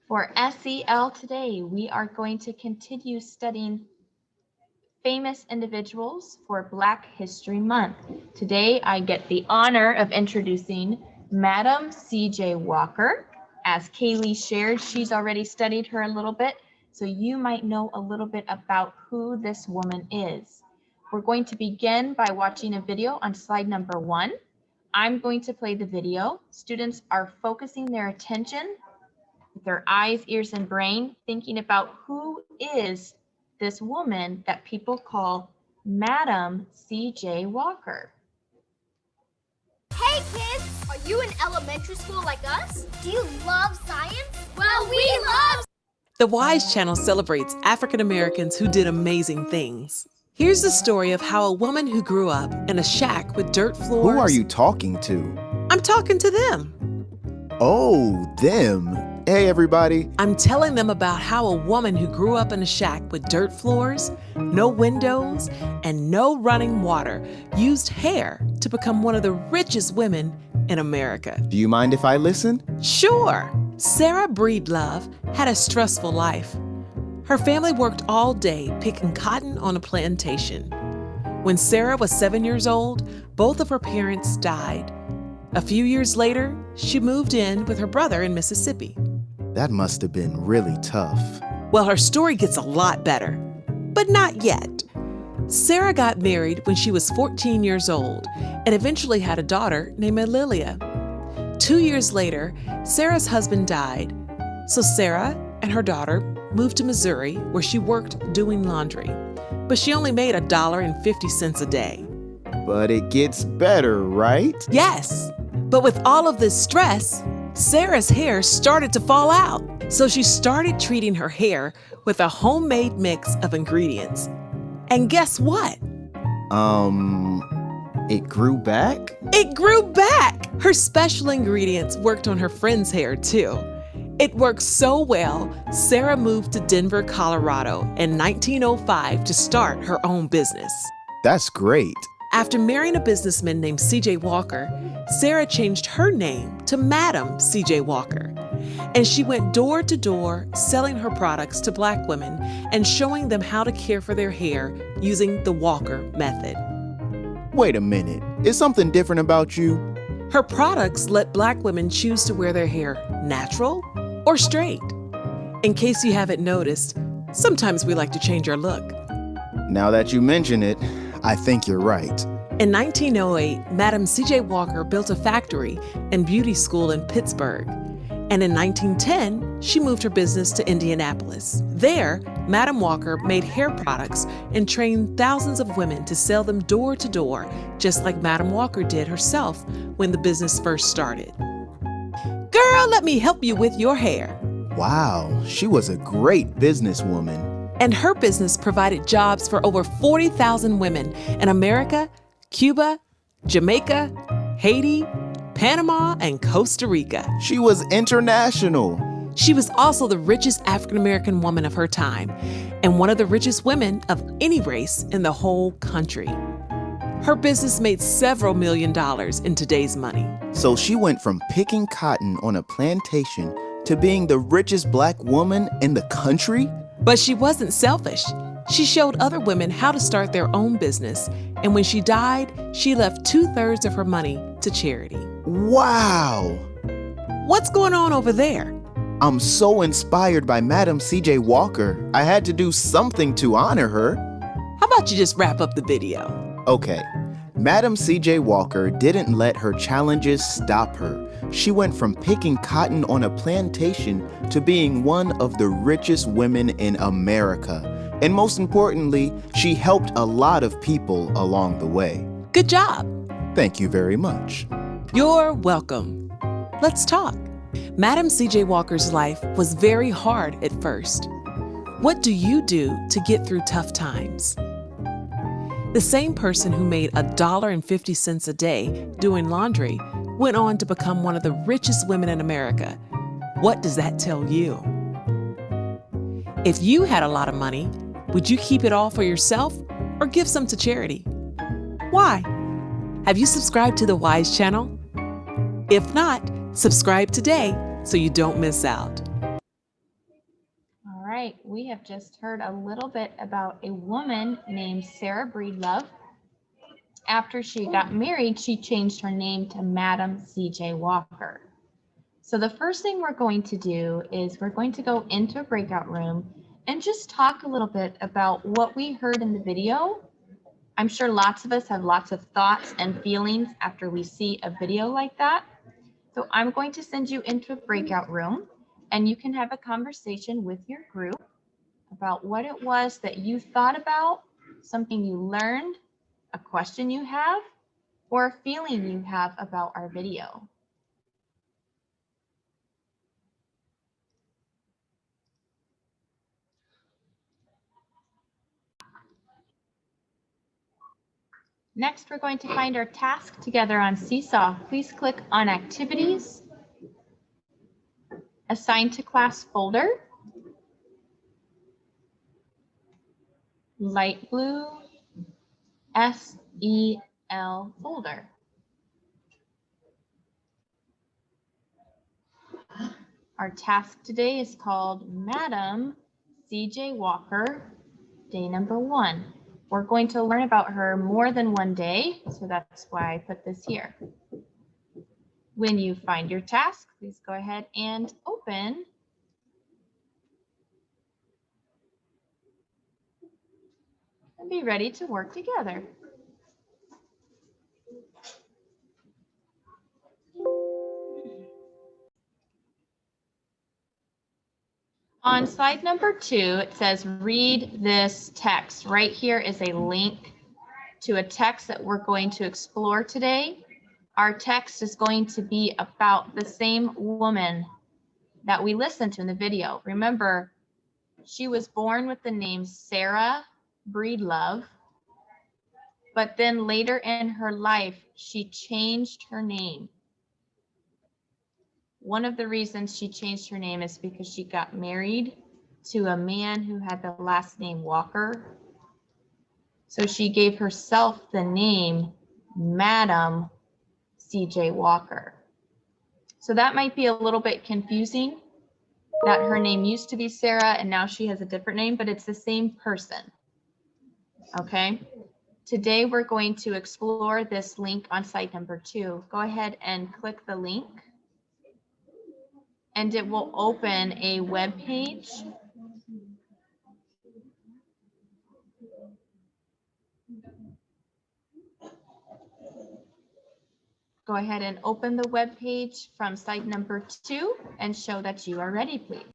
For SEL today, we are going to continue studying famous individuals for Black History Month. Today, I get the honor of introducing Madam C.J. Walker. As Kaylee shared, she's already studied her a little bit, so you might know a little bit about who this woman is. We're going to begin by watching a video on slide number 1. I'm going to play the video. Students are focusing their attention with their eyes, ears, and brain, thinking about who is this woman that people call Madam C.J. Walker. Hey kids, are you in elementary school like us? Do you love science? Well, we love... The WISE channel celebrates African Americans who did amazing things. Here's the story of how a woman who grew up in a shack with dirt floors... Who are you talking to? I'm talking to them. Oh, them. Hey, everybody. I'm telling them about how a woman who grew up in a shack with dirt floors, no windows, and no running water used hair to become one of the richest women in America. Do you mind if I listen? Sure. Sarah Breedlove had a stressful life. Her family worked all day picking cotton on a plantation. When Sarah was 7 years old, both of her parents died. A few years later, she moved in with her brother in Mississippi. That must have been really tough. Well, her story gets a lot better, but not yet. Sarah got married when she was 14 years old and eventually had a daughter named Lilia. 2 years later, Sarah's husband died, so Sarah and her daughter moved to Missouri where she worked doing laundry, but she only made $1.50 a day. But it gets better, right? Yes, but with all of this stress, Sarah's hair started to fall out, so she started treating her hair with a homemade mix of ingredients. And guess what? It grew back? It grew back! Her special ingredients worked on her friend's hair too. It worked so well, Sarah moved to Denver, Colorado in 1905 to start her own business. That's great. After marrying a businessman named C.J. Walker, Sarah changed her name to Madam C.J. Walker. And she went door to door selling her products to Black women and showing them how to care for their hair using the Walker method. Wait a minute. Is something different about you? Her products let Black women choose to wear their hair natural or straight. In case you haven't noticed, sometimes we like to change our look. Now that you mention it, I think you're right. In 1908, Madam C.J. Walker built a factory and beauty school in Pittsburgh. And in 1910, she moved her business to Indianapolis. There, Madam Walker made hair products and trained thousands of women to sell them door to door, just like Madam Walker did herself when the business first started. Girl, let me help you with your hair. Wow, she was a great businesswoman. And her business provided jobs for over 40,000 women in America, Cuba, Jamaica, Haiti, Panama, and Costa Rica. She was international. She was also the richest African-American woman of her time and one of the richest women of any race in the whole country. Her business made several $million in today's money. So she went from picking cotton on a plantation to being the richest Black woman in the country? But she wasn't selfish. She showed other women how to start their own business, and when she died, she left 2/3 of her money to charity. Wow! What's going on over there? I'm so inspired by Madam C.J. Walker. I had to do something to honor her. How about you just wrap up the video? Okay. Madam C.J. Walker didn't let her challenges stop her. She went from picking cotton on a plantation to being one of the richest women in America. And most importantly, she helped a lot of people along the way. Good job. Thank you very much. You're welcome. Let's talk. Madam C.J. Walker's life was very hard at first. What do you do to get through tough times? The same person who made $1.50 a day doing laundry went on to become one of the richest women in America. What does that tell you? If you had a lot of money, would you keep it all for yourself or give some to charity? Why? Have you subscribed to the WISE channel? If not, subscribe today so you don't miss out. right, we have just heard a little bit about a woman named Sarah Breedlove. After she got married, she changed her name to Madam C.J. Walker. So the first thing we're going to do is we're going to go into a breakout room and just talk a little bit about what we heard in the video. I'm sure lots of us have lots of thoughts and feelings after we see a video like that. So I'm going to send you into a breakout room and you can have a conversation with your group about what it was that you thought about, something you learned, a question you have, or a feeling you have about our video. Next, we're going to find our task together on Seesaw. Please click on Activities, Assign to Class folder, light blue, SEL folder. Our task today is called Madam C.J. Walker, day number 1. We're going to learn about her more than one day, so that's why I put this here. When you find your task, please go ahead and open and be ready to work together. On slide number 2, it says read this text. Right here is a link to a text that we're going to explore today. Our text is going to be about the same woman that we listened to in the video. Remember, she was born with the name Sarah Breedlove, but then later in her life, she changed her name. One of the reasons she changed her name is because she got married to a man who had the last name Walker. So she gave herself the name Madam C.J. Walker. So that might be a little bit confusing that her name used to be Sarah and now she has a different name, but it's the same person. Okay. Today we're going to explore this link on slide number 2. Go ahead and click the link and it will open a web page. Go ahead and open the web page from slide number 2 and show that you are ready, please.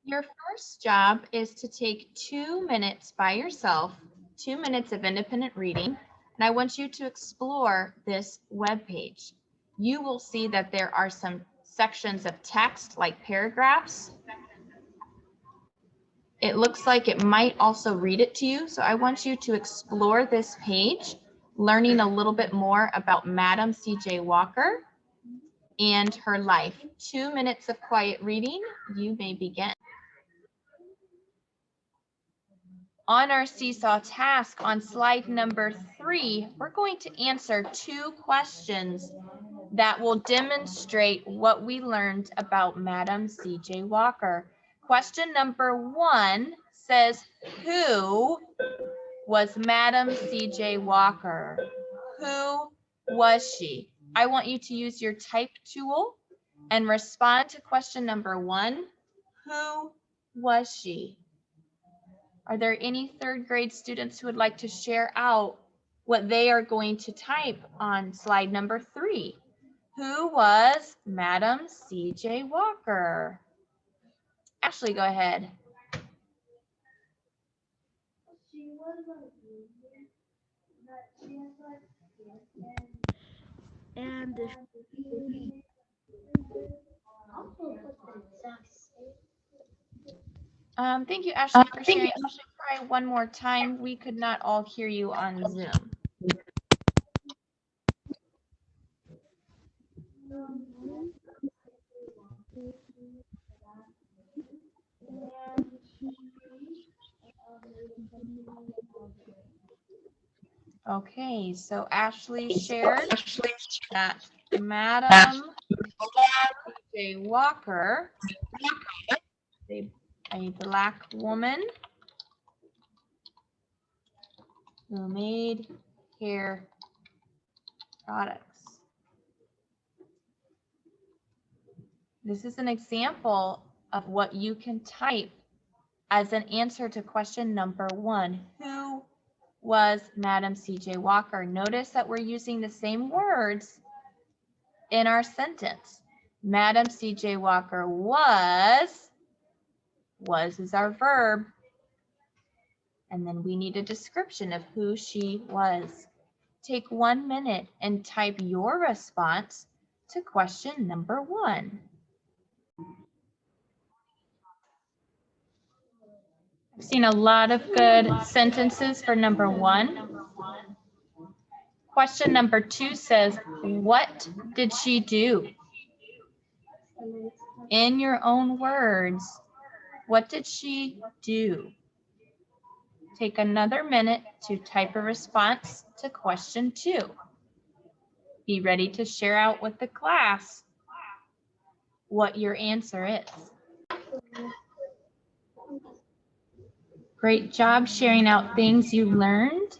Your first job is to take 2 minutes by yourself, 2 minutes of independent reading, and I want you to explore this web page. You will see that there are some sections of text like paragraphs. It looks like it might also read it to you, so I want you to explore this page, learning a little bit more about Madam C.J. Walker and her life. 2 minutes of quiet reading, you may begin. On our Seesaw task on slide number 3, we're going to answer 2 questions that will demonstrate what we learned about Madam C.J. Walker. Question number 1 says, who was Madam C.J. Walker? Who was she? I want you to use your type tool and respond to question number 1. Who was she? Are there any 3rd grade students who would like to share out what they are going to type on slide number 3? Who was Madam C.J. Walker? Ashley, go ahead. Thank you, Ashley, for sharing. Ashley, try one more time. We could not all hear you on Zoom. Okay, so Ashley shared that Madam C.J. Walker A Black woman who made hair products. This is an example of what you can type as an answer to question number 1. Who was Madam C.J. Walker? Notice that we're using the same words in our sentence. Madam C.J. Walker was is our verb. And then we need a description of who she was. Take 1 minute and type your response to question number 1. I've seen a lot of good sentences for number 1. Question number 2 says, what did she do? In your own words, what did she do? Take another minute to type a response to question 2. Be ready to share out with the class what your answer is. Great job sharing out things you learned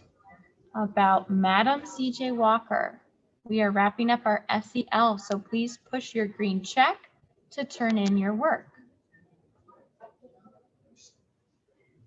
about Madam C.J. Walker. We are wrapping up our SEL, so please push your green check to turn in your work.